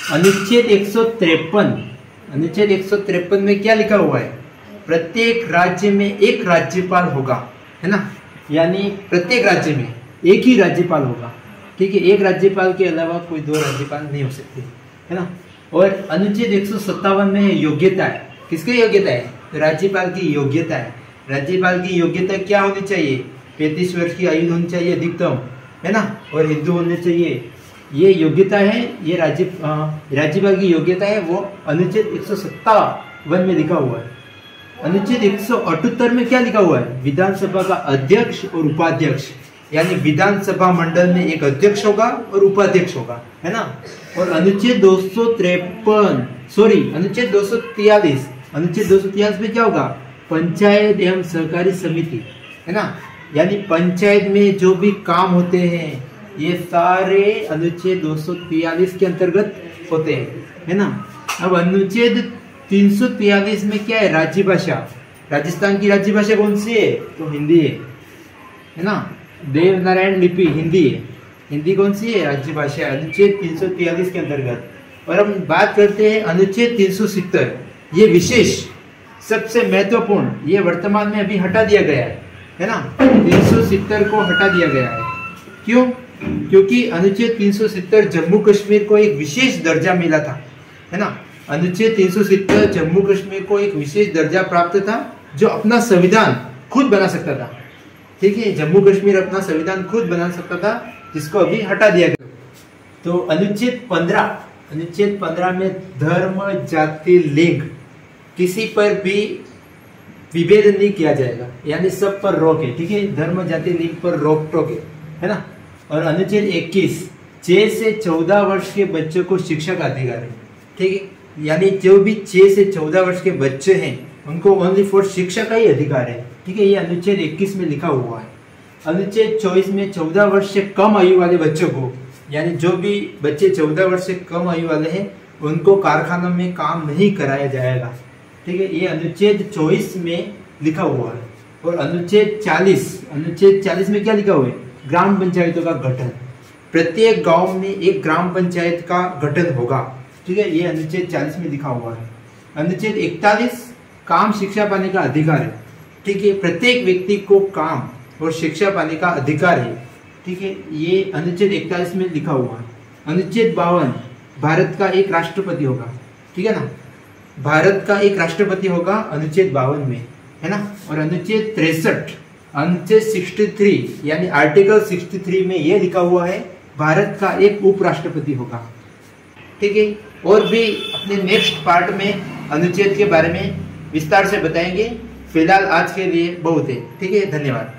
अनुच्छेद 153 में क्या लिखा हुआ है? प्रत्येक राज्य में एक राज्यपाल होगा, है ना। यानी प्रत्येक राज्य में एक ही राज्यपाल होगा, ठीक है। एक राज्यपाल के अलावा कोई दो राज्यपाल नहीं हो सकते, है ना। और अनुच्छेद 157 में योग्यता है। किसकी योग्यता है? राज्यपाल की योग्यता है। राज्यपाल की योग्यता क्या होनी चाहिए? 35 वर्ष की आयु होनी चाहिए अधिकतम, है ना, और हिंदू होने चाहिए। ये योग्यता है, ये राज्यपाल की योग्यता है, वो अनुच्छेद 157 में लिखा हुआ है। अनुच्छेद 178 में क्या लिखा हुआ है? विधानसभा का अध्यक्ष और उपाध्यक्ष, यानी विधानसभा मंडल में एक अध्यक्ष होगा और उपाध्यक्ष होगा, है ना। और अनुच्छेद 243 में क्या होगा? पंचायत एवं सहकारी समिति, है ना। यानी पंचायत में जो भी काम होते हैं ये सारे अनुच्छेद 243 के अंतर्गत होते हैं, है ना। अब अनुच्छेद 343 में क्या है? राज्यभाषा। राजस्थान की राज्यभाषा कौन सी है? तो हिंदी है ना। देवनारायण लिपि हिंदी है। हिंदी कौन सी है? राज्यभाषा, अनुच्छेद 343 के अंतर्गत। और हम बात करते हैं अनुच्छेद 370, ये विशेष सबसे महत्वपूर्ण, ये वर्तमान में अभी हटा दिया गया है ना। 370 को हटा दिया गया है। क्यों? क्योंकि अनुच्छेद 370 जम्मू कश्मीर को एक विशेष दर्जा मिला था, है ना। अनुच्छेद 370 जम्मू कश्मीर को एक विशेष दर्जा प्राप्त था, जो अपना संविधान खुद बना सकता था, ठीक है। जम्मू कश्मीर अपना संविधान खुद बना सकता था, जिसको अभी हटा दिया गया। तो अनुच्छेद 15 में धर्म, जाति, लिंग किसी पर भी विभेद नहीं किया जाएगा, यानी सब पर रोक है, ठीक है। धर्म, जाति, लिंग पर रोक टोक है ना। और अनुच्छेद 21 6 से 14 वर्ष के बच्चों को शिक्षा का अधिकार है, ठीक है। यानी जो भी 6 से 14 वर्ष के बच्चे हैं उनको ओनली फॉर शिक्षा का ही अधिकार है, ठीक है। ये अनुच्छेद 21 में लिखा हुआ है। अनुच्छेद 24 में 14 वर्ष से कम आयु वाले बच्चों को, यानी जो भी बच्चे 14 वर्ष से कम आयु वाले हैं उनको कारखानों में काम नहीं कराया जाएगा, ठीक है। ये अनुच्छेद 24 में लिखा हुआ है। और अनुच्छेद 40 में क्या लिखा हुआ है? ग्राम पंचायतों का गठन। प्रत्येक गांव में एक ग्राम पंचायत का गठन होगा, ठीक है। ये अनुच्छेद 40 में लिखा हुआ है। अनुच्छेद 41 काम शिक्षा पाने का अधिकार है, ठीक है। प्रत्येक व्यक्ति को काम और शिक्षा पाने का अधिकार है, ठीक है। ये अनुच्छेद 41 में लिखा हुआ है। अनुच्छेद 52 भारत का एक राष्ट्रपति होगा, ठीक है ना। भारत का एक राष्ट्रपति होगा अनुच्छेद 52 में, है ना। और अनुच्छेद 63 अनुच्छेद 63 यानी आर्टिकल 63 में यह लिखा हुआ है भारत का एक उपराष्ट्रपति होगा, ठीक है। और भी अपने नेक्स्ट पार्ट में अनुच्छेद के बारे में विस्तार से बताएंगे। फिलहाल आज के लिए बहुत है, ठीक है। धन्यवाद।